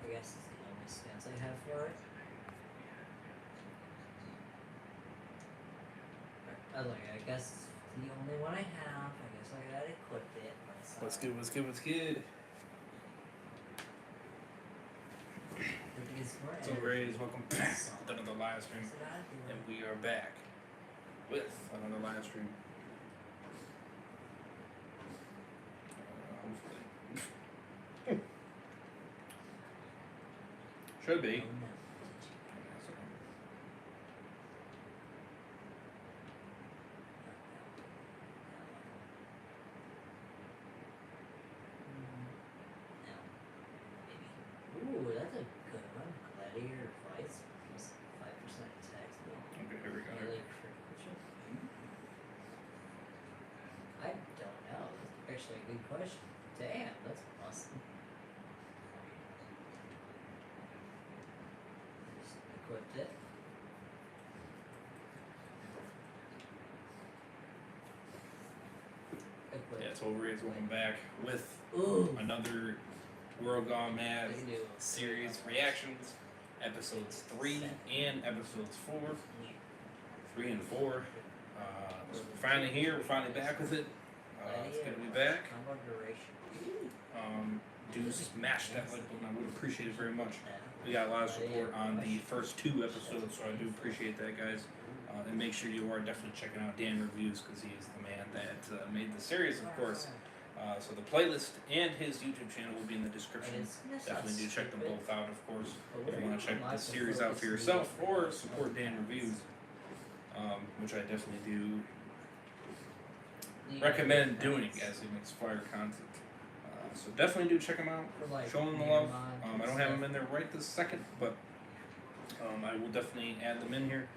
I guess is the only stance I have for it. I guess it's the only one I have. I guess I gotta equip it. What's good? What's good? What's good? So, Rays, welcome back to another live stream, and we are back with another live stream. Hopefully, should be. Ooh, that's a good one. Gladiator fights plus 5% attack speed. Okay, here we go. Melee critical. I don't know. That's actually a good question. Damn, that's awesome. Just equipped it. Yeah, so Rays, welcome back with another World Gone Mad series reactions, episodes 3 and episodes 4. 3 and 4. So we're finally here, we're finally back with it. It's good to be back. Do smash that like button, I would appreciate it very much. We got a lot of support on the first 2 episodes, so I do appreciate that, guys. And make sure you are definitely checking out Dan Reviews, because he is the man that made the series, of course. So the playlist and his YouTube channel will be in the description. Definitely do check them both out, of course, if you want to check the series out for yourself or support Dan Reviews, which I definitely do recommend doing as he makes fire content. So definitely do check him out, show him the love. I don't have them in there right this second, but I will definitely add them in here.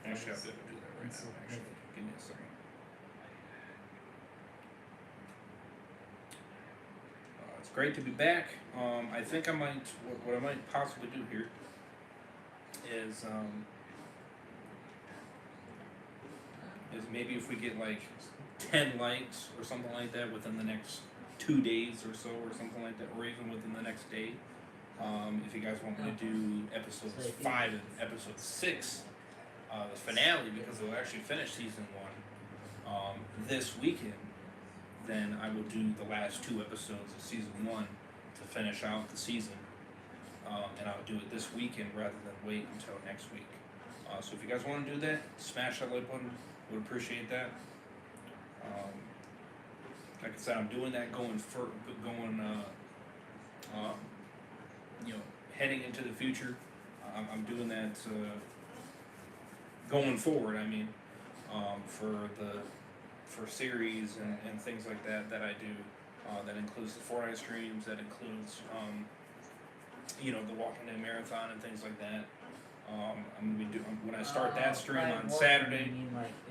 Actually, I'll be able to do that right now, actually. Give me a second. It's great to be back. I think I might, what I might possibly do here is maybe if we get like 10 likes or something like that within the next 2 days or so, or something like that, or even within the next day. If you guys want me to do episodes 5 and episode 6, the finale, because they'll actually finish season 1 this weekend, then I will do the last 2 episodes of season 1 to finish out the season, and I'll do it this weekend rather than wait until next week. So if you guys want to do that, smash that like button. Would appreciate that. Like I said, I'm doing that heading into the future. I'm doing that going forward. I mean, for series and things like that I do. That includes the Fortnite streams. That includes the Walking Dead marathon and things like that. I'm gonna be when I start that stream on Saturday.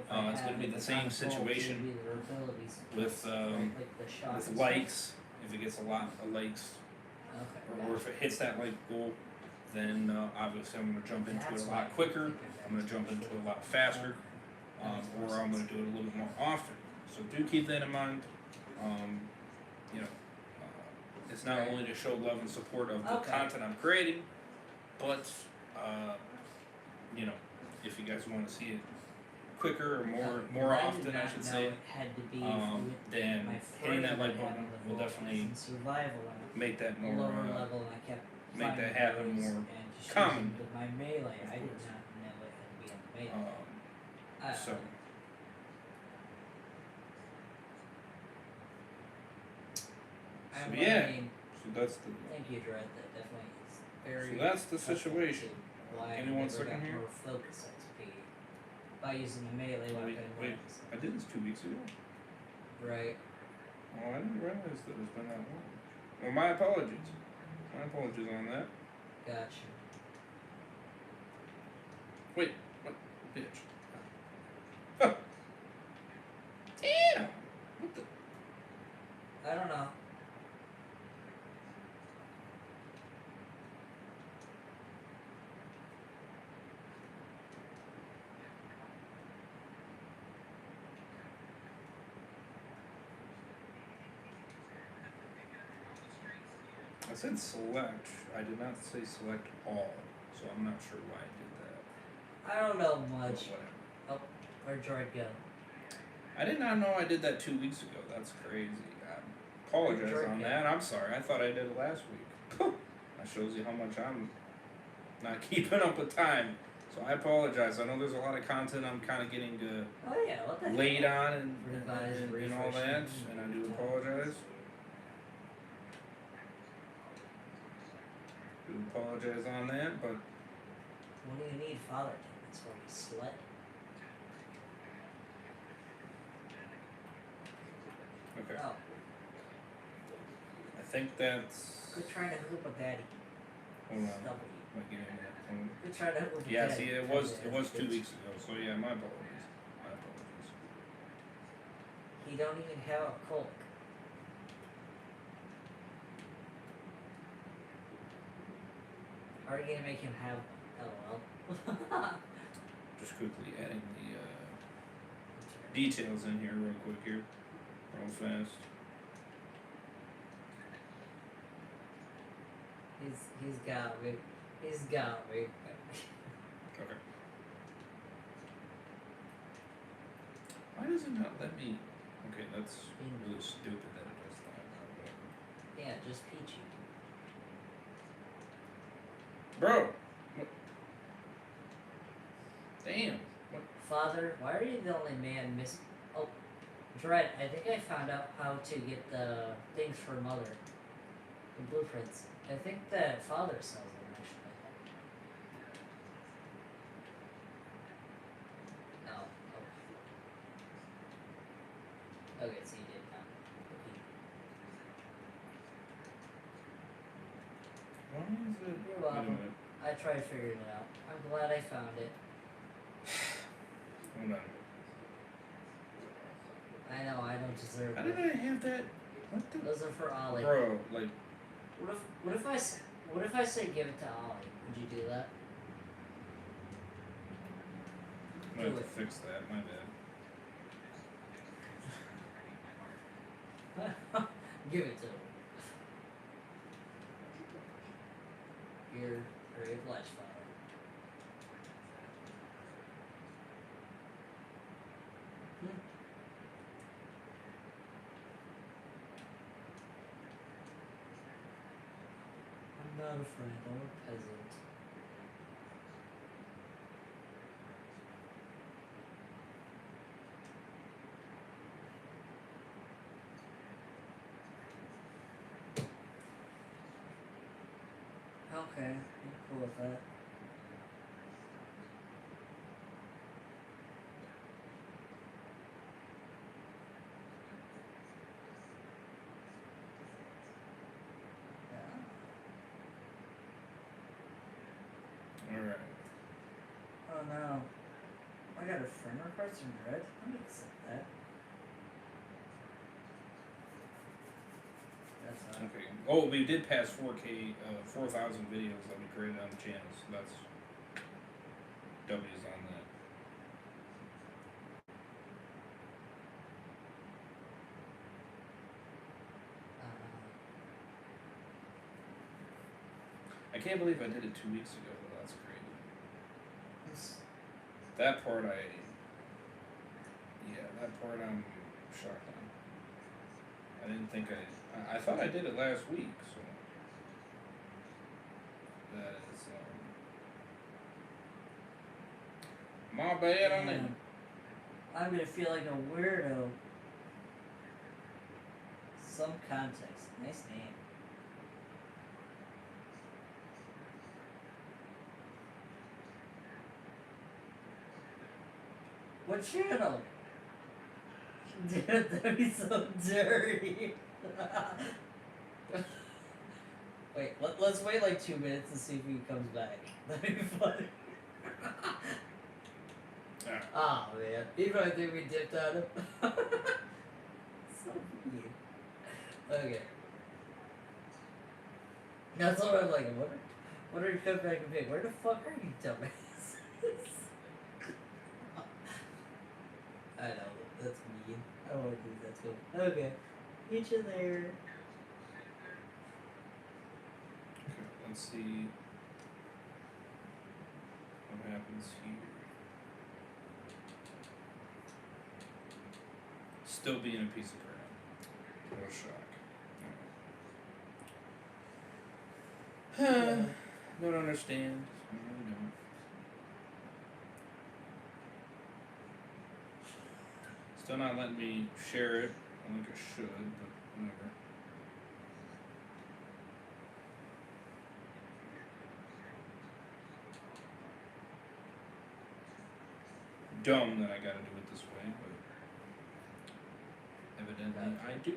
It's gonna be the same situation with likes. If it gets a lot of likes, or if it hits that like goal, then obviously I'm gonna jump into it a lot quicker. I'm gonna jump into it a lot faster, or I'm gonna do it a little bit more often. So do keep that in mind. It's not only to show love and support of the content I'm creating, but if you guys want to see it quicker or more often, I should say, then hitting that like button will definitely make that more make that happen more common. So yeah, so that's the. Thank you, Dread. That definitely is very. So that's the situation. Give me 1 second here. Focus XP by using the melee weapon. Wait, I did this 2 weeks ago. Right. Oh, I didn't realize that it's been that long. Well, my apologies. My apologies on that. Gotcha. Wait, what? Bitch. Huh. Damn! What the? I don't know. said select. I did not say select all, so I'm not sure why I did that. I don't know But much. whatever. Oh, where'd Droid go? I did not know I did that 2 weeks ago. That's crazy. I apologize on that. I'm sorry. I thought I did it last week. That shows you how much I'm not keeping up with time. So I apologize. I know there's a lot of content I'm kind of getting Oh yeah, what the late heck? on and all that, and I do apologize. Do apologize on that, but What do you need father tickets for, you slut? okay. Oh, I think that's. quit trying to hook up with daddy. Hold on. Stop it. Am I getting that? Quit trying to hook up with Yeah, daddy. see, it was 2 weeks ago. So yeah, my apologies. My apologies. He don't even have a Coke. How are you gonna make him have one? LOL. Just quickly adding the details in here real quick here, real fast. He's got me. He's got me. Okay. Why does it not let me? Okay, that's really stupid that it does that. Yeah, just peachy. Bro. What? Damn. What? Father, why are you the only man missing? Oh, Dread, I think I found out how to get the things for mother. The blueprints. I think that father sells them, actually. No. Oh. Okay, so you did not. Okay. Why is it? You're Wait a welcome. minute. I tried figuring it out. I'm glad I found it. Hold on. I know, I don't deserve How it. did I have that? What the? Those are for Ollie. Bro, like. What if I say give it to Ollie? Would you do that? I'm gonna have to fix that. My bad. Give it to him. You're very obliged, father. I'm not a friend, I'm a peasant. Okay, I'm cool with that. Alright. Oh no. I got a friend request from Red. Let me accept that. That's not. Okay. Oh, we did pass 4K, 4,000 videos that we created on the channel, so that's W's on that. I can't believe I did it 2 weeks ago, though. That's crazy. That part that part I'm shocked on. I didn't think I thought I did it last week, so. That is, my bad on that. I'm gonna feel like a weirdo. Some context. Nice name. What channel? Dude, that'd be so dirty. Wait, let's wait like 2 minutes and see if he comes back. That'd be funny. Oh man, even I think we dipped on him. So mean. Okay. That's what I'm like. What are you coming back and pick? Where the fuck are you, dumbass? I know, that's mean. I don't want to do that to him. Okay. Get you there. Let's see what happens here. Still being a piece of crap. What a shock. Don't understand. I really don't. Still not letting me share it. I think I should, but whatever. Dumb that I gotta do it this way, but evidently I do.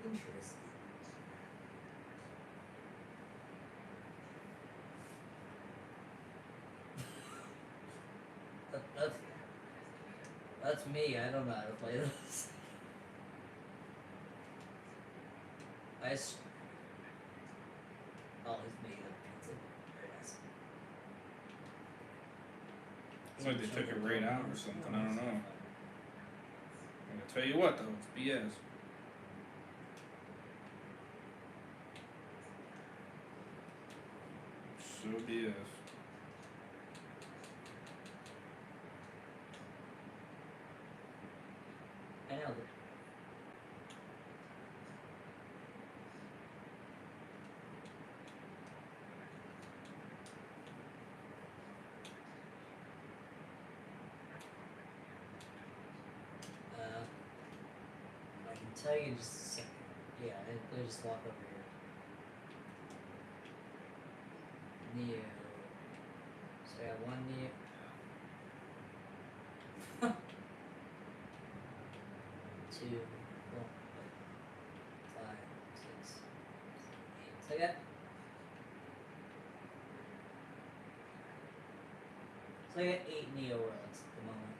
Interesting. That's me. I don't know how to play this. Oh, it's me. Pizza. Very nice. It's like they took it right out or something. I don't know. I'm gonna tell you what though, it's BS. So BS. I nailed it. I can tell you in just a second. Yeah, I just walk over here. Neo. So I got one Neo. Two, four, 5, 6, 8. So I got. So I got 8 Neo rods at the moment.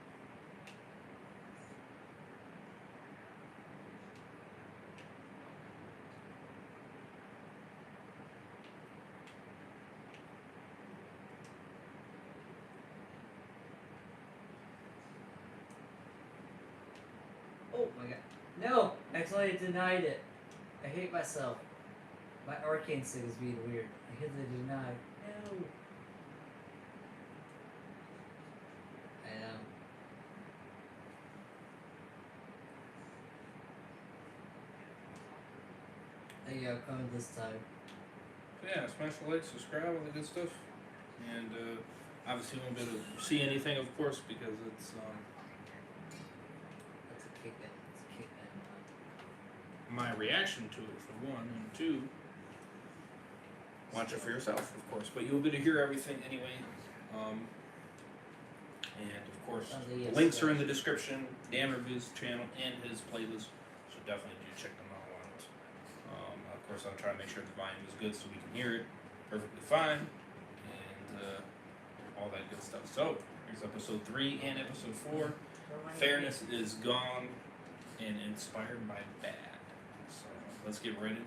Oh my god. No! Actually, I denied it. I hate myself. My arcane stick is being weird. I hit the deny. No! I know. There you go, coming this time. So yeah, smash the like, subscribe, all the good stuff. And obviously you won't be able to see anything of course because it's That's a kick in. It's a kick in. my reaction to it for one, and two, watch it for yourself, of course. But you'll be able to hear everything anyway. And of course, the links are in the description. Dan Reviews channel and his playlist, so definitely do check them all out. Of course, I'll try to make sure the volume is good so we can hear it perfectly fine, and all that good stuff. So here's episode 3 and episode 4. Fairness is gone and inspired by bad. So let's get right into it.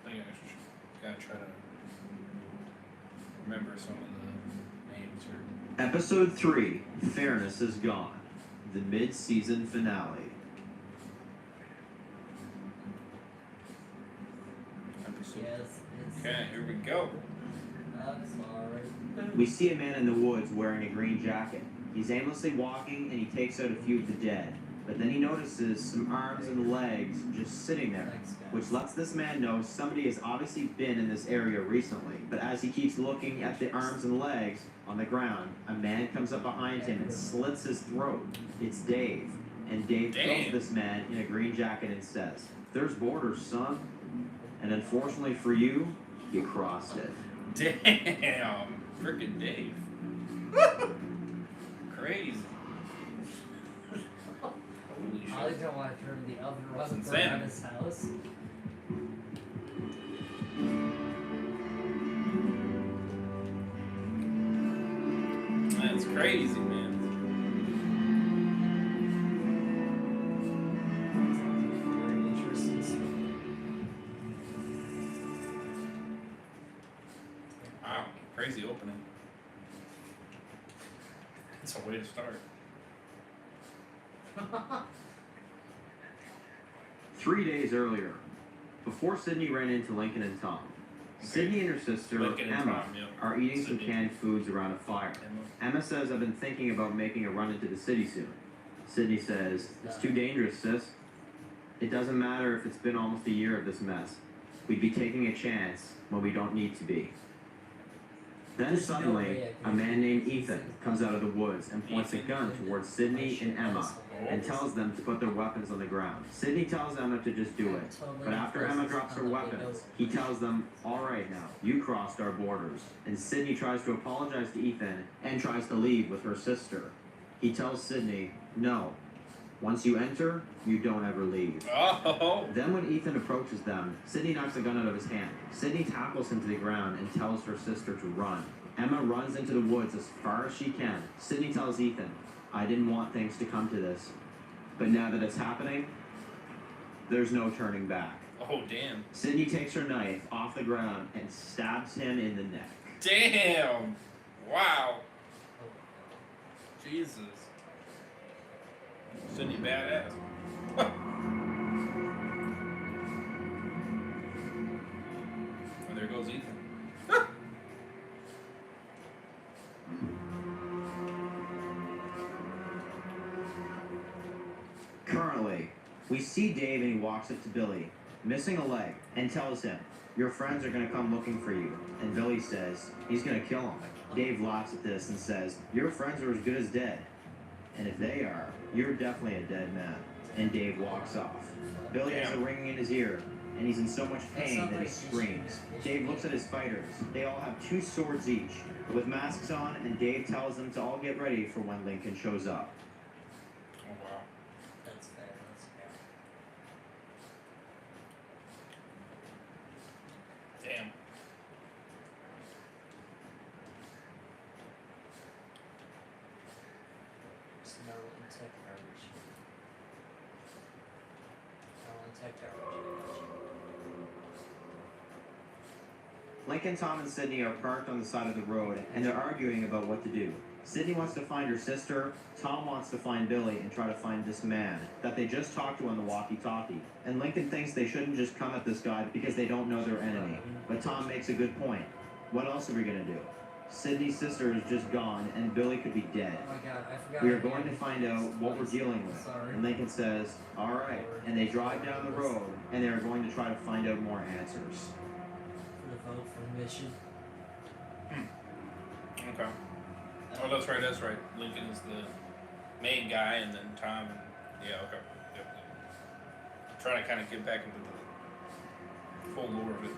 I think I gotta try to remember some of the names here. Episode 3, Fairness is Gone, the mid-season finale. Episode. Yes, it's. Okay, here we go. I'm sorry. We see a man in the woods wearing a green jacket. He's aimlessly walking and he takes out a few of the dead. But then he notices some arms and legs just sitting there, Thanks, guys. which lets this man know somebody has obviously been in this area recently. But as he keeps looking at the arms and legs on the ground, a man comes up behind him and slits his throat. It's Dave. And Dave kills this man in a green jacket and says, "There's borders, son. And unfortunately for you, you crossed it." Damn, frickin' Dave. Crazy. Holy I shit. don't want to turn the oven That's running insane. around his house. It's crazy, man. Very interesting stuff. Wow, crazy opening. It's a way to start. 3 days earlier, before Sydney ran into Lincoln and Tom, Sydney and her sister, Lincoln and Emma, Tom, yep. are eating some Sydney. canned foods around a fire. Emma says, I've been thinking about making a run into the city soon. Sydney says, it's too dangerous, sis. It doesn't matter if it's been almost a year of this mess. We'd be taking a chance when we don't need to be. Then There's no suddenly, way I a can- man named Ethan comes out of the woods and points a gun towards Sydney and Emma and tells them to put their weapons on the ground. Sydney tells Emma to just do it. But after Emma drops her weapons, he tells them, all right now, you crossed our borders. And Sydney tries to apologize to Ethan and tries to leave with her sister. He tells Sydney, no, once you enter, you don't ever leave. Oh. Then when Ethan approaches them, Sydney knocks the gun out of his hand. Sydney tackles him to the ground and tells her sister to run. Emma runs into the woods as far as she can. Sydney tells Ethan, I didn't want things to come to this. But now that it's happening, there's no turning back. Oh, damn. Sydney takes her knife off the ground and stabs him in the neck. Damn. Wow. Jesus. Sydney badass. And there goes Ethan. Currently, we see Dave and he walks up to Billy, missing a leg, and tells him, your friends are gonna come looking for you. And Billy says, he's gonna kill him. Dave laughs at this and says, your friends are as good as dead. And if they are, you're definitely a dead man. And Dave walks off. Billy has a ringing in his ear, and he's in so much pain that he screams. Dave looks at his fighters. They all have 2 swords each, with masks on, and Dave tells them to all get ready for when Lincoln shows up. Oh, wow. That's fair. Damn. Smell intake garbage. Smell intake garbage. Lincoln, Tom, and Sydney are parked on the side of the road, and they're arguing about what to do. Sydney wants to find her sister, Tom wants to find Billy and try to find this man that they just talked to on the walkie-talkie. And Lincoln thinks they shouldn't just come at this guy because they don't know their enemy. But Tom makes a good point. What else are we gonna do? Sydney's sister is just gone, and Billy could be dead. Oh my god, I forgot. We are going to find out what we're dealing with. Sorry. And Lincoln says, all right. And they drive down the road, and they are going to try to find out more answers. For the vote for the mission. Okay. Oh, that's right. Lincoln is the main guy, and then Tom. And, yeah, okay. Yep. I'm trying to kind of get back into the full lore of it.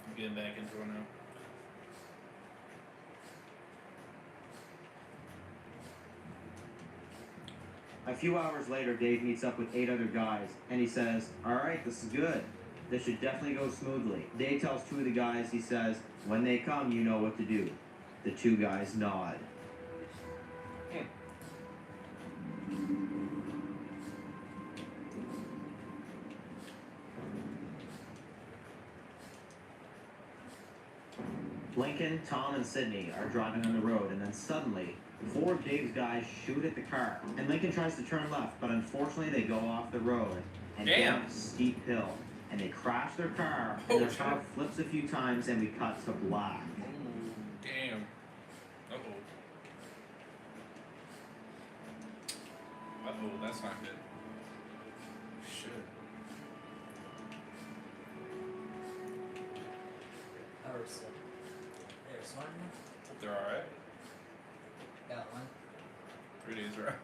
I'm getting back into it now. A few hours later, Dave meets up with 8 other guys, and he says, all right, this is good. This should definitely go smoothly. Dave tells 2 of the guys, he says, when they come, you know what to do. The 2 guys nod. Lincoln, Tom, and Sydney are driving on the road, and then suddenly, 4 of Dave's guys shoot at the car. And Lincoln tries to turn left, but unfortunately they go off the road and down a steep hill. And they crash their car, and their car flips a few times, and we cut to black. Ooh, damn. Uh-oh. Uh-oh, that's not good. Shit. Hours. There's one. Hope they're alright. Got one. 3 days are out.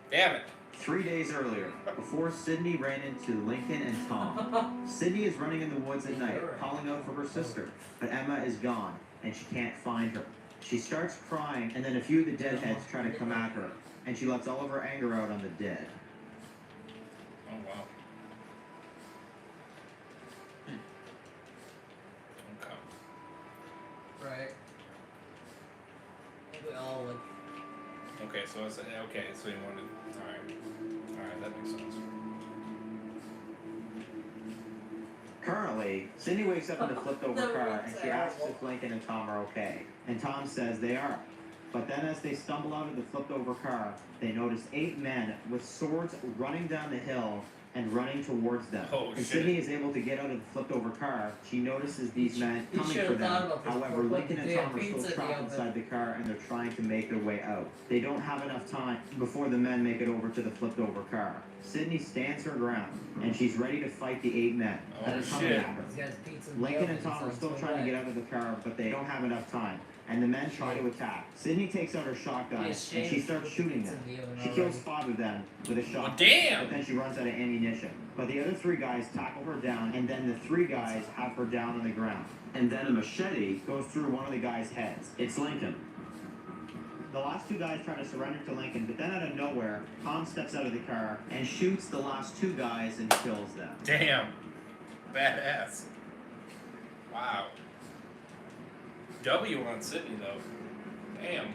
Damn it. 3 days earlier, before Sydney ran into Lincoln and Tom, Sydney is running in the woods at night, calling out for her sister, but Emma is gone, and she can't find her. She starts crying, and then a few of the deadheads try to come at her, and she lets all of her anger out on the dead. Oh, wow. Okay. Okay, so it's okay. So you wanted. All right, that makes sense. Currently, Sydney wakes up in the flipped over That car was and she asks terrible. if Lincoln and Tom are okay. And Tom says they are. But then as they stumble out of the flipped over car, they notice 8 men with swords running down the hill and running towards them. Oh, and shit. Sydney is able to get out of the flipped over car. She notices these men You coming should for have thought them. about this However, before Lincoln putting and the Tom are damn still pizza in the trapped oven. inside the car and they're trying to make their way out. They don't have enough time before the men make it over to the flipped over car. Sydney stands her ground and she's ready to fight the 8 men that Oh, are coming shit. at her. He's got his pizza in the Lincoln oven, and Tom so are it's still going trying to back. get out of the car, but they don't have enough time. And the men try to attack. Sydney takes out her shotgun and she starts shooting them. She kills 5 of them with a shotgun. Well, damn. But then she runs out of ammunition. But the other 3 guys tackle her down, and then the 3 guys have her down on the ground. And then a machete goes through one of the guys' heads. It's Lincoln. The last 2 guys try to surrender to Lincoln, but then out of nowhere, Tom steps out of the car and shoots the last 2 guys and kills them. Damn. Badass. Wow. W on Sydney though. Damn.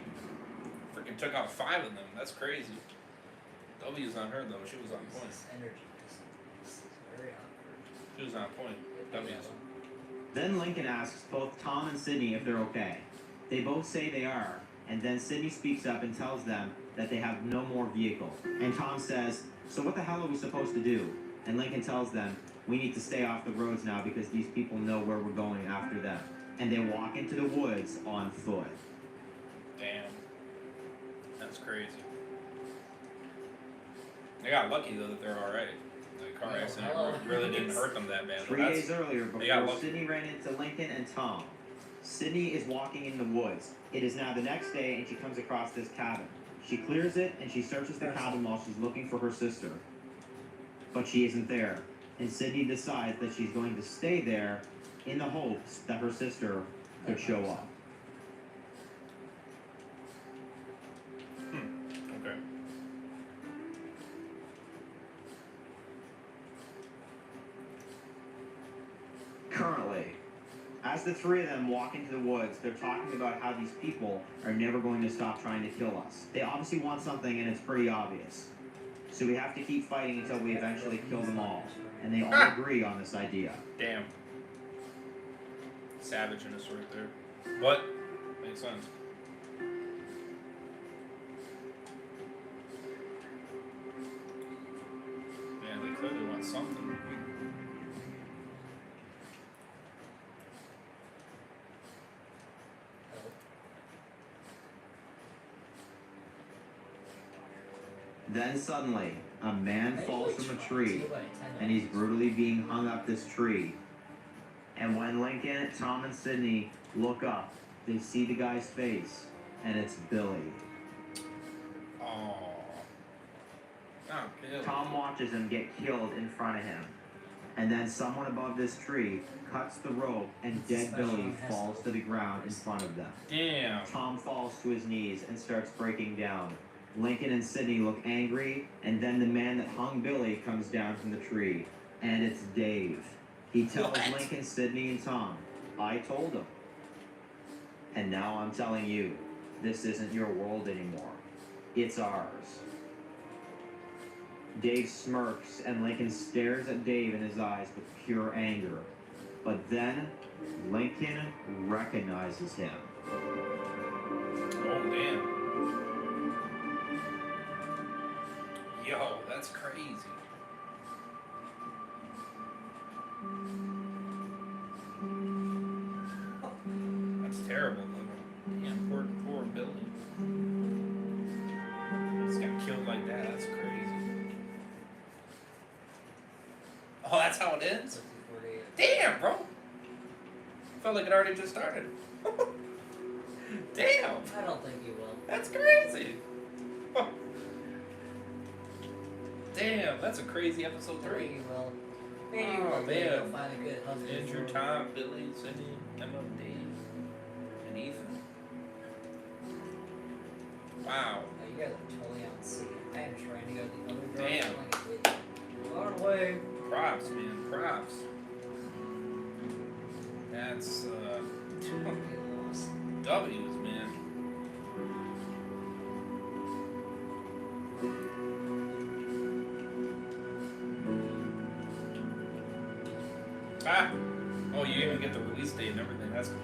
Freaking took out 5 of them. That's crazy. W's on her though. She was on point. This energy is very awkward. She was on point. W's. Then Lincoln asks both Tom and Sydney if they're okay. They both say they are, and then Sydney speaks up and tells them that they have no more vehicle. And Tom says, "So what the hell are we supposed to do?" And Lincoln tells them, "We need to stay off the roads now because these people know where we're going after them." And they walk into the woods on foot. Damn. That's crazy. They got lucky though that they're alright. The car accident really didn't hurt them that bad. 3 days earlier, before Sydney ran into Lincoln and Tom, Sydney is walking in the woods. It is now the next day and she comes across this cabin. She clears it and she searches the cabin while she's looking for her sister. But she isn't there. And Sydney decides that she's going to stay there in the hopes that her sister could show up. Okay. Currently, as the 3 of them walk into the woods, they're talking about how these people are never going to stop trying to kill us. They obviously want something and it's pretty obvious. So we have to keep fighting until we eventually kill them all. And they all agree on this idea. Damn. Savageness right there. What? Makes sense. Yeah, they clearly want something. Then suddenly, a man falls from a tree, and he's brutally being hung up this tree. And when Lincoln, Tom, and Sydney look up, they see the guy's face, and it's Billy. Oh. Oh, Billy. Tom watches him get killed in front of him. And then someone above this tree cuts the rope, and dead Billy falls to the ground in front of them. Damn. Tom falls to his knees and starts breaking down. Lincoln and Sydney look angry, and then the man that hung Billy comes down from the tree. And it's Dave. He tells What? Lincoln, Sydney, and Tom, "I told him. And now I'm telling you, this isn't your world anymore. It's ours." Dave smirks, and Lincoln stares at Dave in his eyes with pure anger. But then, Lincoln recognizes him. Oh, damn. Yo, that's crazy. That's terrible, though. Damn, poor Billy. Just got killed like that. That's crazy. Oh, that's how it ends? Damn, bro. Felt like it already just started. Damn. I don't think you will. That's crazy. Damn, that's a crazy episode I think 3. you will. Maybe Oh, one day man. you'll find a good husband. Andrew, for Tom, Billy, Sydney, Emma, Dave, and Ethan. Wow. Oh, you guys are totally on scene. I am trying to go the other Damn. direction. Like, far away. Props, man. Props. That's, Get lost. W's, man. Oh, you even get the release date and everything. That's cool.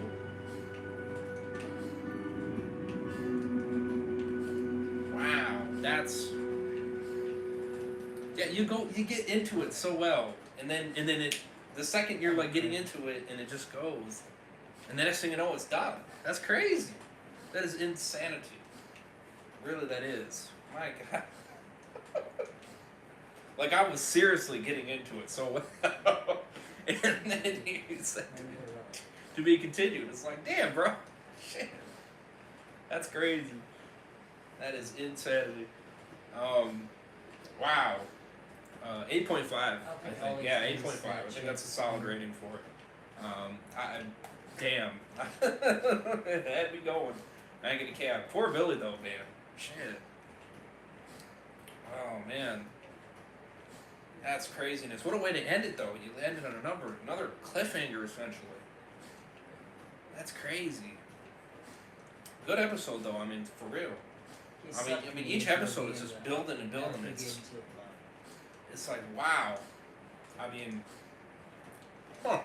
Wow, that's yeah. You get into it so well, and then the second you're like getting into it, and it just goes, and the next thing you know, it's done. That's crazy. That is insanity. Really, that is. My God. Like, I was seriously getting into it so well. And then he said, to be continued. It's like, damn, bro. Shit. That's crazy. That is insanity. Wow. 8.5, I think. Yeah, 8.5. I think that's a solid rating for it. Damn. It had me going. I ain't gonna cap. Poor Billy, though, man. Shit. Oh, man. That's craziness. What a way to end it, though. You ended on another cliffhanger, essentially. That's crazy. Good episode, though. I mean, for real. I mean, each episode is just building and building. It's like, wow. I mean, huh.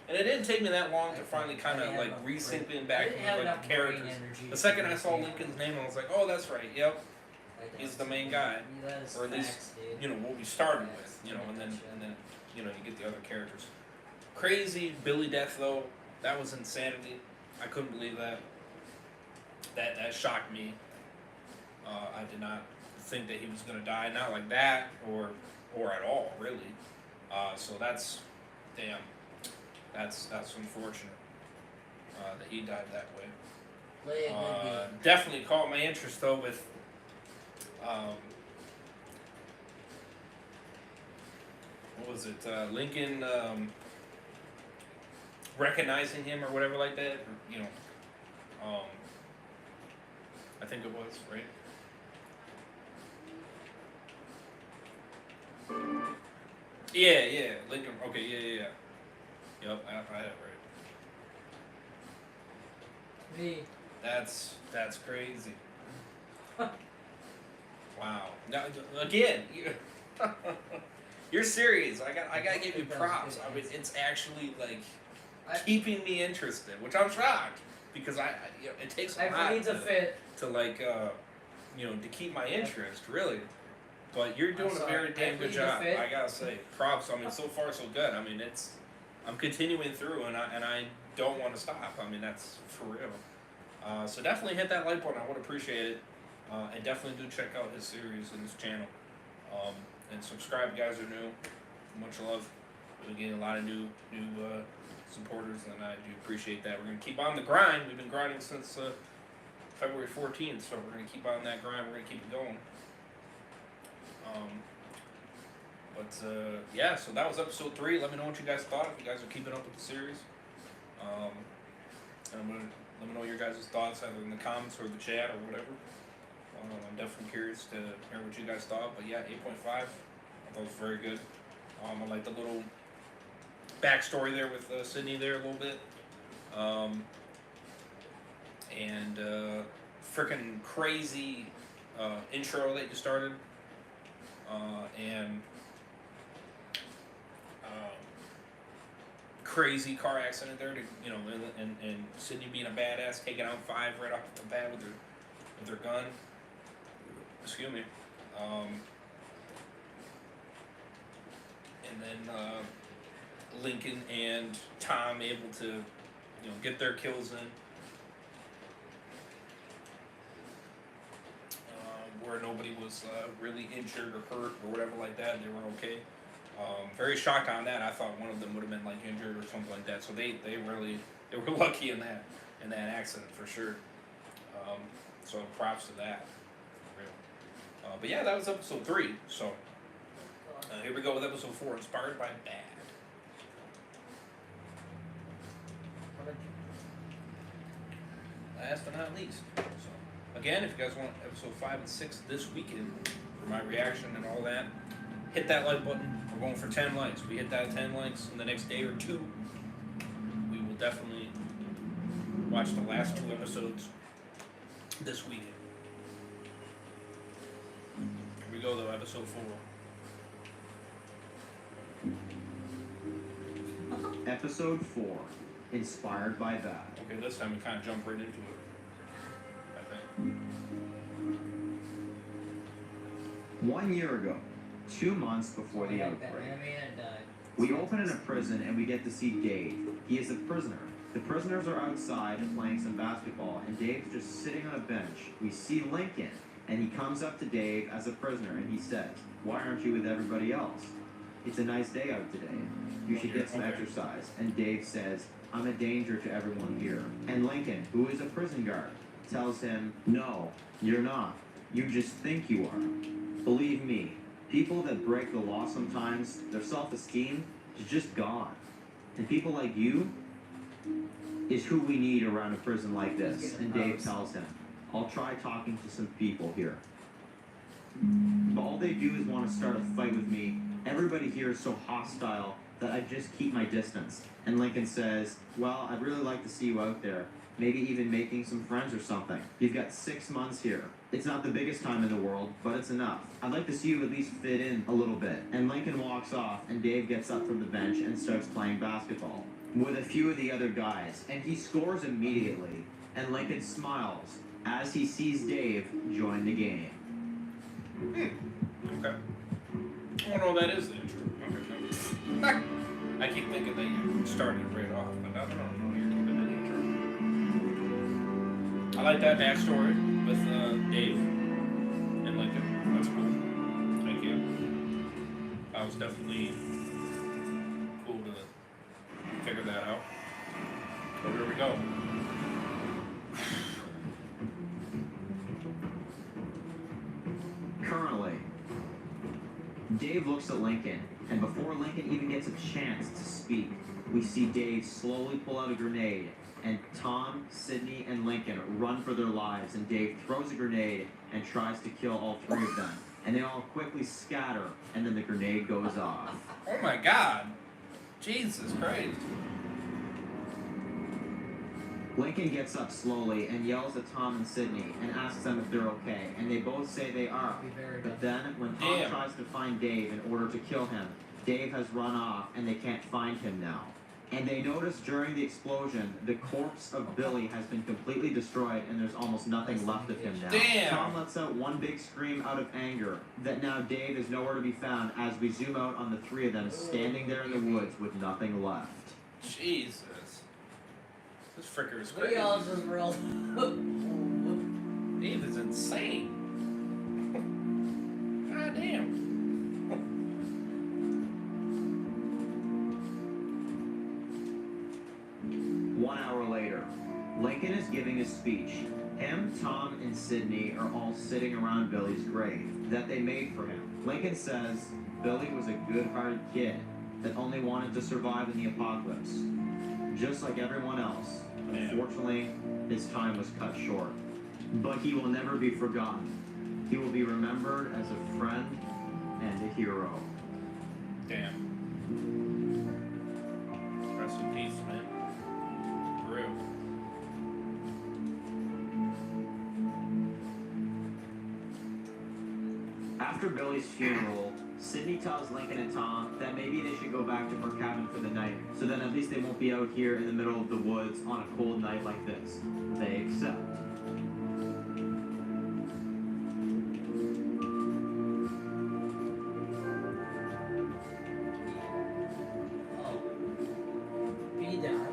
And it didn't take me that long to finally kind of like re-sync in back with like the characters. The second I saw Lincoln's name, I was like, oh, that's right. Yep. He's the main guy, or at least what we started with, and then you get the other characters. Crazy Billy death though, that was insanity. I couldn't believe that. That shocked me. I did not think that he was gonna die, not like that, or at all, really. So that's damn. That's unfortunate that he died that way. Definitely caught my interest though with. What was it? Lincoln recognizing him or whatever like that. Or, I think it was right. Yeah, Lincoln. Okay, yeah. Yep, I had it right. Me. That's crazy. Wow. Now again, you're serious. I gotta give you props. I mean, it's actually like keeping me interested, which I'm shocked because it takes a lot to like to keep my interest really. But you're doing a very damn good job. I gotta say, props. I mean, so far so good. I mean, I'm continuing through, and I don't want to stop. I mean, that's for real. So definitely hit that like button. I would appreciate it. And definitely do check out his series and his channel. And subscribe, if you guys are new. Much love. We're getting a lot of new supporters, and I do appreciate that. We're going to keep on the grind. We've been grinding since February 14th, so we're going to keep on that grind. We're going to keep it going. Yeah, so that was episode 3. Let me know what you guys thought, if you guys are keeping up with the series. And let me know your guys' thoughts either in the comments or the chat or whatever. I'm definitely curious to hear what you guys thought. But yeah, 8.5. I thought it was very good. I like the little backstory there with Sydney there a little bit. And freaking crazy intro that you started. And crazy car accident there, and Sydney being a badass, taking out 5 right off the bat with her gun. Excuse me. And then Lincoln and Tom able to, get their kills in. Where nobody was really injured or hurt or whatever like that. They were okay. Very shocked on that. I thought one of them would have been like injured or something like that. So they were lucky in that accident for sure. So props to that. For real. But yeah, that was episode 3. So here we go with episode 4, inspired by Bad. Last but not least. So again, if you guys want episode 5 and 6 this weekend for my reaction and all that, hit that like button. We're going for 10 likes. We hit that 10 likes in the next day or 2. We will definitely watch the last 2 episodes this weekend. Here we go though, episode 4. Episode 4, Inspired by That. Okay, this time we kind of jump right into it. I think. 1 year ago, 2 months before the outbreak, we open in a prison and we get to see Dave. He is a prisoner. The prisoners are outside playing some basketball, and Dave's just sitting on a bench. We see Lincoln, and he comes up to Dave as a prisoner, and he says, "Why aren't you with everybody else? It's a nice day out today. You should get some exercise." And Dave says, "I'm a danger to everyone here." And Lincoln, who is a prison guard, tells him, "No, you're not. You just think you are. Believe me, people that break the law sometimes, their self-esteem is just gone. And people like you is who we need around a prison like this." And Dave tells him, "I'll try talking to some people here. But all they do is want to start a fight with me. Everybody here is so hostile that I just keep my distance." And Lincoln says, "Well, I'd really like to see you out there. Maybe even making some friends or something. You've got 6 months here. It's not the biggest time in the world, but it's enough. I'd like to see you at least fit in a little bit." And Lincoln walks off, and Dave gets up from the bench and starts playing basketball with a few of the other guys. And he scores immediately, and Lincoln smiles as he sees Dave join the game. Okay. I don't know what that is, the intro. Okay. I keep thinking that you started right off, but I don't know. You're keeping the intro. I like that backstory with Dave and Lincoln. That's cool. Thank you. That was definitely cool to figure that out. So here we go. Currently, Dave looks at Lincoln, and before Lincoln even gets a chance to speak, we see Dave slowly pull out a grenade, and Tom, Sidney, and Lincoln run for their lives, and Dave throws a grenade and tries to kill all 3 of them. And they all quickly scatter, and then the grenade goes off. Oh my God! Jesus Christ! Lincoln gets up slowly and yells at Tom and Sidney and asks them if they're okay, and they both say they are. But then, when Tom tries to find Dave in order to kill him, Dave has run off and they can't find him now. And they notice during the explosion, the corpse of Billy has been completely destroyed and there's almost nothing left of him now. Damn. Tom lets out one big scream out of anger that now Dave is nowhere to be found as we zoom out on the 3 of them standing there in the woods with nothing left. Jesus. This fricker is crazy. We all just rolled. Dave is insane. God damn. 1 hour later, Lincoln is giving a speech. Him, Tom, and Sidney are all sitting around Billy's grave that they made for him. Lincoln says Billy was a good-hearted kid that only wanted to survive in the apocalypse, just like everyone else. Unfortunately, his time was cut short. But he will never be forgotten. He will be remembered as a friend and a hero. Damn. Rest in peace, man. For real. After Billy's funeral, Sidney tells Lincoln and Tom that maybe they should go back to her cabin for the night, so then at least they won't be out here in the middle of the woods on a cold night like this. They accept. He died.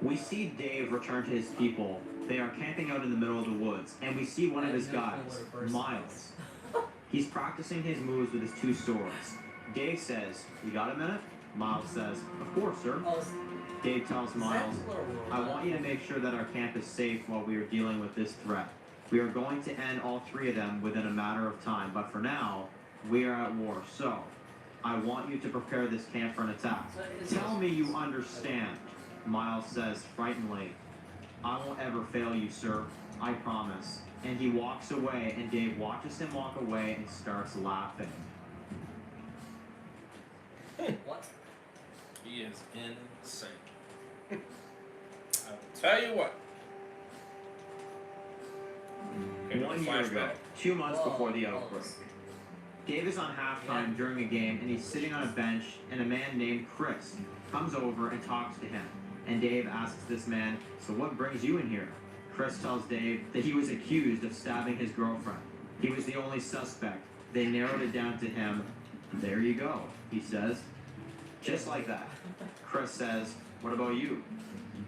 We see Dave return to his people. They are camping out in the middle of the woods, and we see one of his guys, Miles. He's practicing his moves with his 2 swords. Dave says, "You got a minute?" Miles says, "Of course, sir." Dave tells Miles, "I want you to make sure that our camp is safe while we are dealing with this threat. We are going to end all 3 of them within a matter of time, but for now, we are at war, so I want you to prepare this camp for an attack." "Tell me you understand," Miles says frightenedly. "I won't ever fail you, sir. I promise." And he walks away, and Dave watches him walk away and starts laughing. What? He is insane. I will tell you what. Okay, 1 year ago, 2 months before the outbreak. Dave is on halftime during a game, and he's sitting on a bench, and a man named Chris comes over and talks to him. And Dave asks this man, "So what brings you in here?" Chris tells Dave that he was accused of stabbing his girlfriend. He was the only suspect. They narrowed it down to him. "There you go," he says. Just like that. Chris says, "What about you?"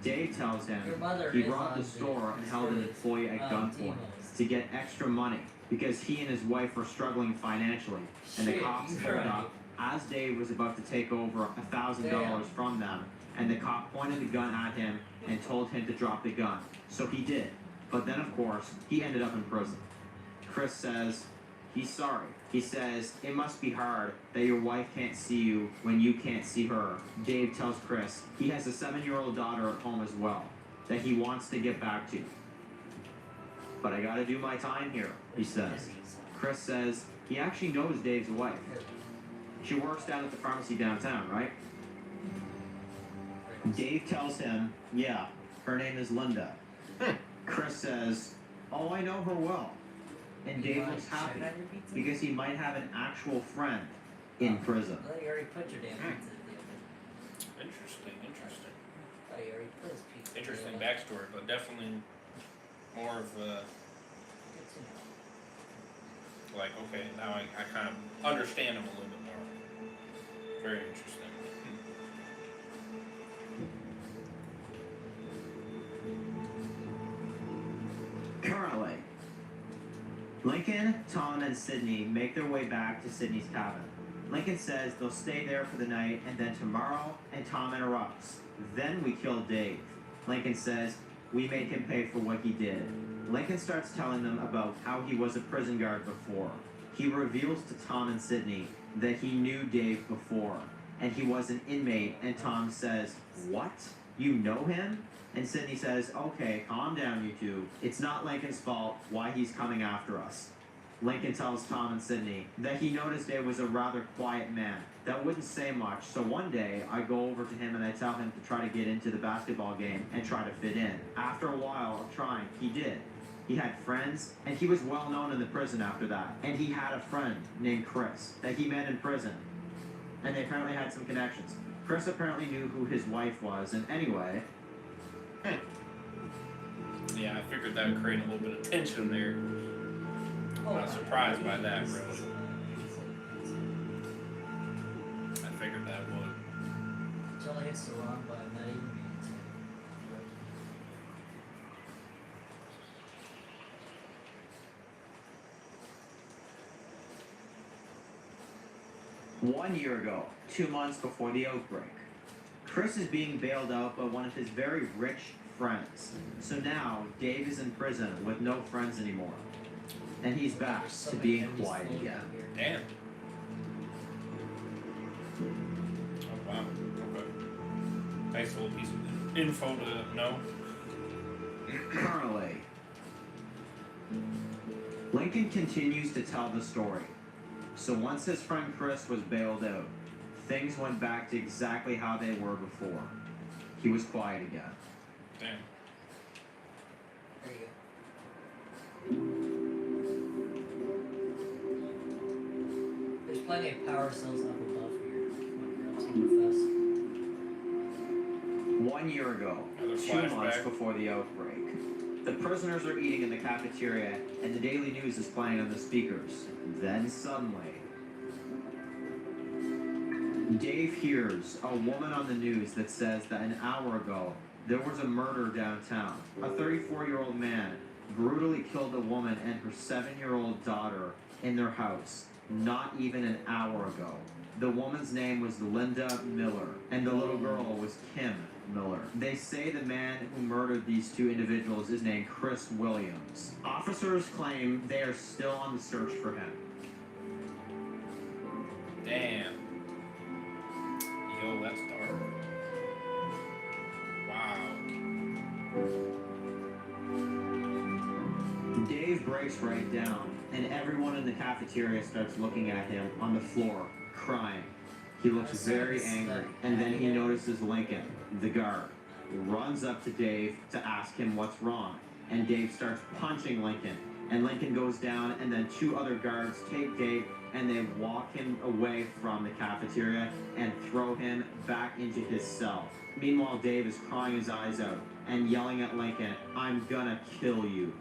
Dave tells him Your mother he is robbed on the store and held an employee at gunpoint T-Mo's. to get extra money because he and his wife were struggling financially, and the Shit, cops you're pulled right. up as Dave was about to take over $1,000 from them, and the cop pointed the gun at him and told him to drop the gun. So he did. But then, of course, he ended up in prison. Chris says he's sorry. He says it must be hard that your wife can't see you when you can't see her. Dave tells Chris he has a 7-year-old daughter at home as well that he wants to get back to. "But I gotta do my time here," he says. Chris says he actually knows Dave's wife. She works down at the pharmacy downtown, right? Dave tells him, "Yeah, her name is Linda." Chris says, "Oh, I know her well." And Dave looks happy because he might have an actual friend in prison. I thought you already put your damn pizza in the oven. Interesting. I thought you already put his pizza in Interesting the oven. backstory, but definitely more of a, Good to know. like, okay, now I kind of understand him a little bit more. Very interesting. Currently, Lincoln, Tom, and Sydney make their way back to Sydney's cabin. Lincoln says they'll stay there for the night, and then tomorrow, and Tom interrupts. "Then we kill Dave." Lincoln says, "We made him pay for what he did." Lincoln starts telling them about how he was a prison guard before. He reveals to Tom and Sydney that he knew Dave before, and he was an inmate, and Tom says, "What? You know him?" And Sydney says, "Okay, calm down, you two. It's not Lincoln's fault why he's coming after us." Lincoln tells Tom and Sydney that he noticed Dave was a rather quiet man that wouldn't say much, so one day I go over to him and I tell him to try to get into the basketball game and try to fit in. After a while of trying, he did. He had friends, and he was well known in the prison after that. And he had a friend named Chris that he met in prison, and they apparently had some connections. Chris apparently knew who his wife was, and anyway, Yeah, I figured that would create a little bit of tension there. Oh, Not surprised by that, really. I figured that would. Until it hits the wrong button, not even means it. 1 year ago, 2 months before the outbreak, Chris is being bailed out by one of his very rich friends. So now, Dave is in prison with no friends anymore. And he's back There's so to many being enemies quiet floating again. out here. Damn. Oh, wow. Okay. Nice little piece of info to know. Currently, Lincoln continues to tell the story. So once his friend Chris was bailed out, things went back to exactly how they were before. He was quiet again. Damn. There you go. There's plenty of power cells up above here. When 1 year ago, Another 2 months flashback. before the outbreak, the prisoners are eating in the cafeteria and the Daily News is playing on the speakers. Then suddenly, Dave hears a woman on the news that says that an hour ago, there was a murder downtown. A 34-year-old man brutally killed a woman and her 7-year-old daughter in their house not even an hour ago. The woman's name was Linda Miller, and the little girl was Kim Miller. They say the man who murdered these two individuals is named Chris Williams. Officers claim they are still on the search for him. Damn. Yo, that's dark. Wow. Dave breaks right down, and everyone in the cafeteria starts looking at him on the floor, crying. He looks very angry, and then he notices Lincoln, the guard, runs up to Dave to ask him what's wrong, and Dave starts punching Lincoln, And Lincoln goes down, and then 2 other guards take Dave and they walk him away from the cafeteria and throw him back into his cell. Meanwhile, Dave is crying his eyes out and yelling at Lincoln, "I'm gonna kill you."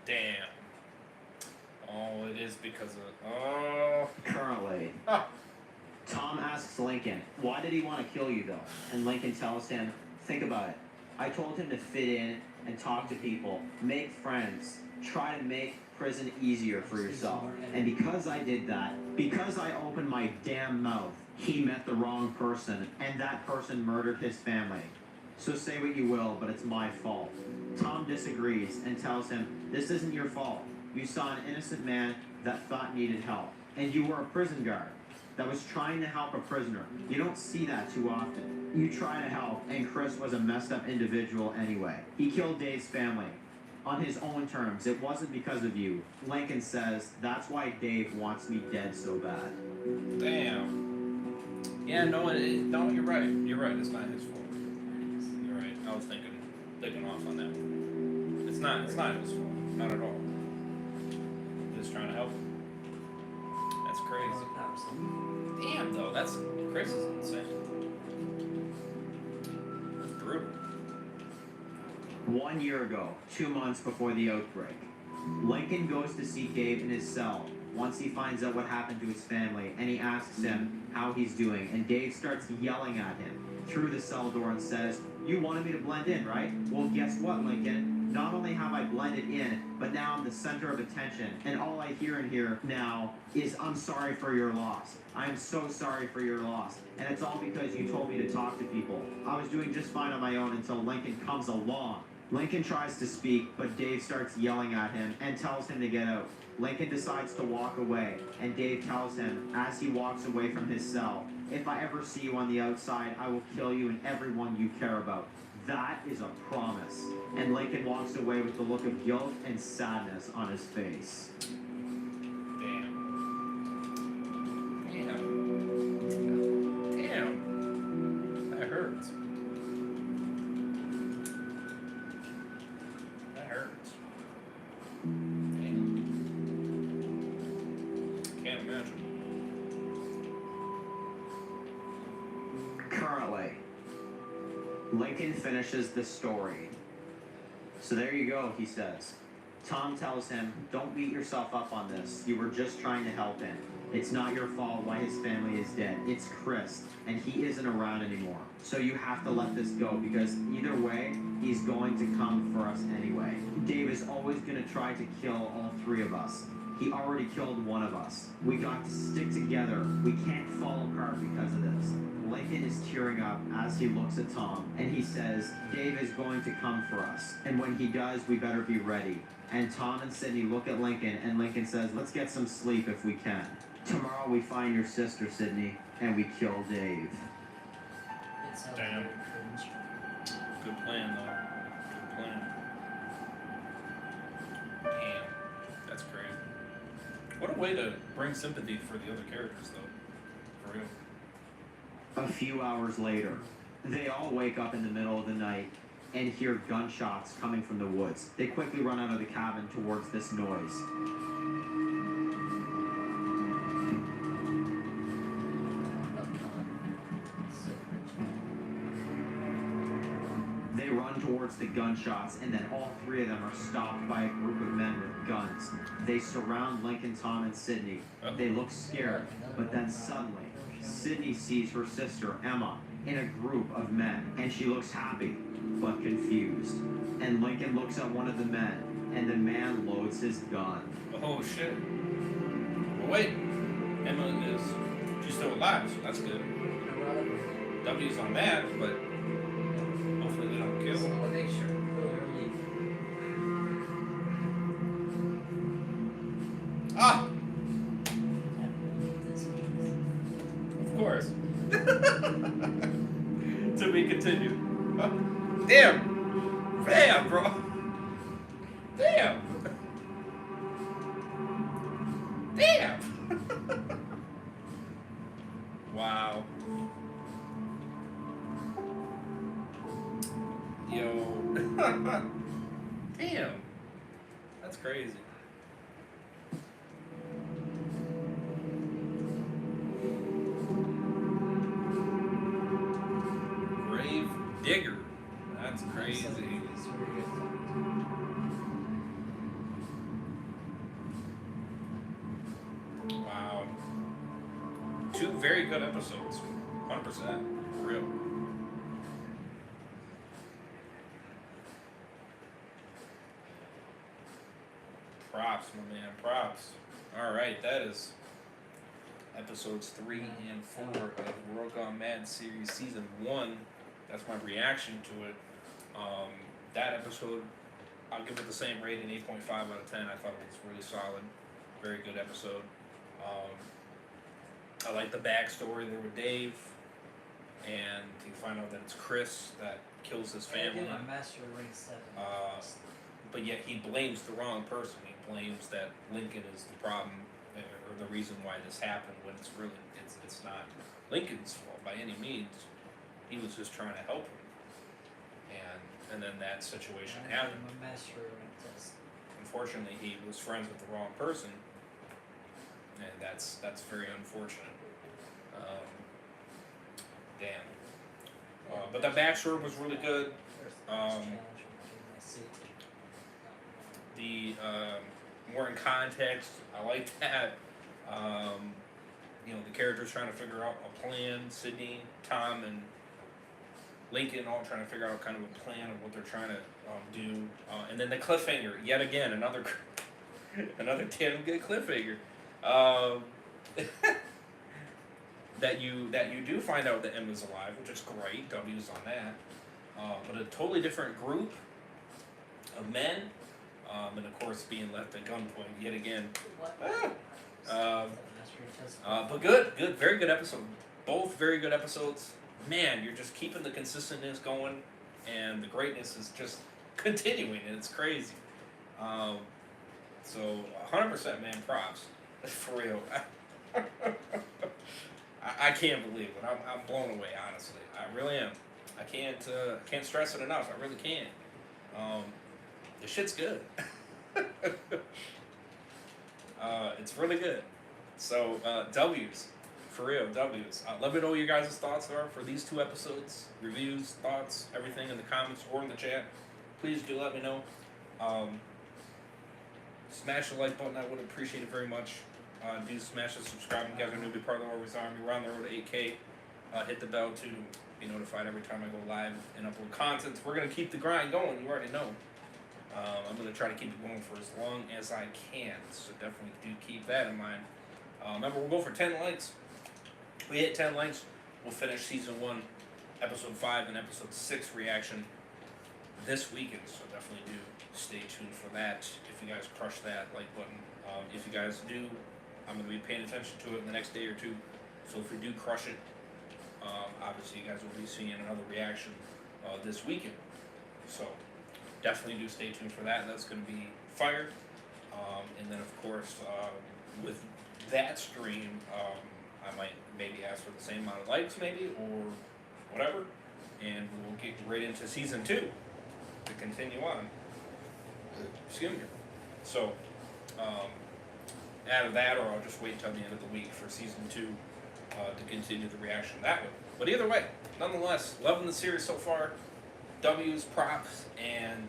Damn. Oh, it is because of. Oh. Currently, Ah. Tom asks Lincoln, "Why did he want to kill you though?" And Lincoln tells him, "Think about it. I told him to fit in and talk to people, make friends, try to make prison easier for yourself. And because I did that, because I opened my damn mouth, he met the wrong person, and that person murdered his family. So say what you will, but it's my fault." Tom disagrees and tells him, "This isn't your fault. You saw an innocent man that thought needed help, and you were a prison guard that was trying to help a prisoner. You don't see that too often. You try to help, and Chris was a messed up individual anyway. He killed Dave's family on his own terms. It wasn't because of you." Lincoln says, "That's why Dave wants me dead so bad." Damn. Yeah, no, no, you're right. You're right. It's not his fault. You're right. I was thinking off on that one. It's not his fault. Not at all. Just trying to help him. That's crazy. Damn, though. Chris is insane. That's brutal. 1 year ago, 2 months before the outbreak, Lincoln goes to see Dave in his cell once he finds out what happened to his family, and he asks him how he's doing, and Dave starts yelling at him through the cell door and says, "You wanted me to blend in, right? Well, guess what, Lincoln? Not only have I blended in, but now I'm the center of attention, and all I hear in here now is, 'I'm sorry for your loss. I'm so sorry for your loss. And it's all because you told me to talk to people. I was doing just fine on my own until Lincoln comes along.'" Lincoln tries to speak, but Dave starts yelling at him and tells him to get out. Lincoln decides to walk away, and Dave tells him, as he walks away from his cell, "If I ever see you on the outside, I will kill you and everyone you care about. That is a promise." And Lincoln walks away with the look of guilt and sadness on his face. Damn. That hurts. That hurts. Damn. Can't imagine. Currently, Lincoln finishes the story. "So there you go," he says. Tom tells him, "Don't beat yourself up on this. You were just trying to help him. It's not your fault why his family is dead. It's Chris, and he isn't around anymore. So you have to let this go, because either way, he's going to come for us anyway. Dave is always going to try to kill all 3 of us. He already killed one of us. We got to stick together. We can't fall apart because of this." Lincoln is tearing up as he looks at Tom, and he says, "Dave is going to come for us, and when he does, we better be ready." And Tom and Sydney look at Lincoln, and Lincoln says, "Let's get some sleep if we can. Tomorrow we find your sister, Sydney, and we kill Dave." Damn. Good plan, though. Good plan. Damn. That's crazy. What a way to bring sympathy for the other characters, though. For real. A few hours later, they all wake up in the middle of the night and hear gunshots coming from the woods. They quickly run out of the cabin towards this noise. They run towards the gunshots, and then all 3 of them are stopped by a group of men with guns. They surround Lincoln, Tom, and Sydney. They look scared, but then suddenly, Sydney sees her sister, Emma, in a group of men, and she looks happy, but confused. And Lincoln looks at one of the men, and the man loads his gun. Oh, shit. Well, wait. Emma is... She's still alive, so that's good. W's on that, but... Hopefully they don't kill her. I'll make sure. Ah! Of course. To be continued. Damn! Damn, bro! Damn! Damn! Wow. Yo, Damn. That's crazy. Grave Digger. That's crazy. It's very good. Wow. 2 very good episodes. 100%. For real. Props, my man. Props. Alright, that is episodes 3 and 4 of World Gone Mad series season 1. That's my reaction to it. That episode, I'll give it the same rating, 8.5 out of 10. I thought it was really solid. Very good episode. I like the backstory there with Dave, and you find out that it's Chris that kills his family. I did my Master Ring 7. But yet he blames the wrong person. He blames that Lincoln is the problem, or the reason why this happened, when it's really, it's not Lincoln's fault by any means. He was just trying to help him. And then that situation happened. My Master Ring test. Unfortunately, he was friends with the wrong person, and that's very unfortunate. Damn. But the backstory was really good. The more in context, I like that. The characters trying to figure out a plan. Sydney, Tom, and Lincoln all trying to figure out kind of a plan of what they're trying to do. And then the cliffhanger, yet again, another damn good cliffhanger. That you do find out that Emma's alive, which is great. W's on that. But a totally different group of men, and of course being left at gunpoint yet again. But good, very good episode. Both very good episodes. Man, you're just keeping the consistentness going, and the greatness is just continuing, and it's crazy. So 100%, man, props. For real. I can't believe it. I'm blown away, honestly. I really am. I can't stress it enough. I really can't. The shit's good. It's really good. So, W's. For real, W's. Let me know what your guys' thoughts are for these 2 episodes. Reviews, thoughts, everything in the comments or in the chat. Please do let me know. Smash the like button. I would appreciate it very much. Do smash the subscribe and guys are new, be part of the Always Army. We're on the road to 8K. Hit the bell to be notified every time I go live and upload content. We're going to keep the grind going. You already know. I'm going to try to keep it going for as long as I can. So definitely do keep that in mind. Remember, we'll go for 10 likes. We hit 10 likes. We'll finish season 1, episode 5, and episode 6 reaction this weekend. So definitely do stay tuned for that. If you guys crush that like button. If you guys do, I'm going to be paying attention to it in the next day or 2. So if we do crush it, obviously you guys will be seeing another reaction this weekend. So definitely do stay tuned for that. That's going to be fire. And then of course, with that stream, I might maybe ask for the same amount of likes maybe, or whatever. And we'll get right into season 2 to continue on. Excuse me. So, out of that, or I'll just wait until the end of the week for season 2 to continue the reaction that way. But either way, nonetheless, loving the series so far. W's, props, and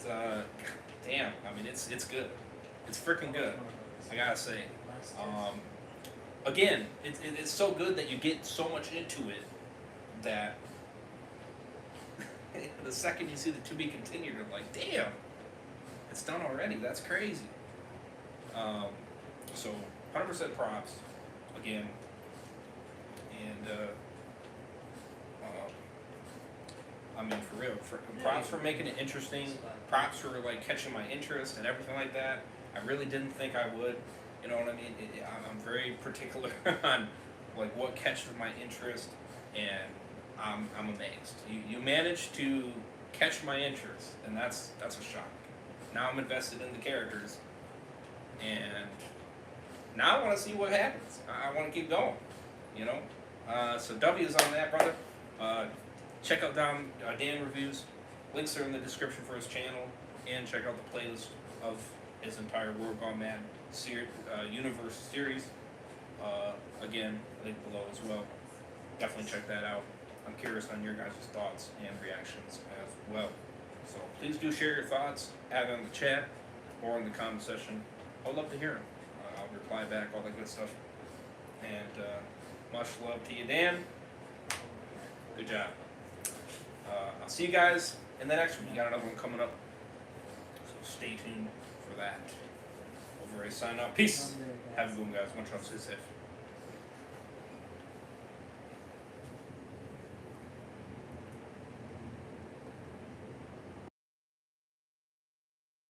damn, I mean it's good. It's freaking good. I gotta say. Again, it's so good that you get so much into it that the second you see the to be continued, you're like, damn, it's done already. That's crazy. So 100% props again, and I mean for real, props for making it interesting. Props for like catching my interest and everything like that. I really didn't think I would. You know what I mean? I'm very particular on like what catches my interest, and I'm amazed. You managed to catch my interest, and that's a shock. Now I'm invested in the characters, and now I want to see what happens. I want to keep going, you know? So W's on that, brother. Check out Dan reviews. Links are in the description for his channel. and check out the playlist of his entire World Gone Mad universe series. Again, link below as well. Definitely check that out. I'm curious on your guys' thoughts and reactions as well. So please do share your thoughts, either in the chat or in the comment section. I'd love to hear them. I'll reply back, all that good stuff. And much love to you, Dan. Good job. I'll see you guys in the next one. We got another one coming up. So stay tuned for that. Over a sign out. Peace. Have a good one, guys. Much love. Stay safe.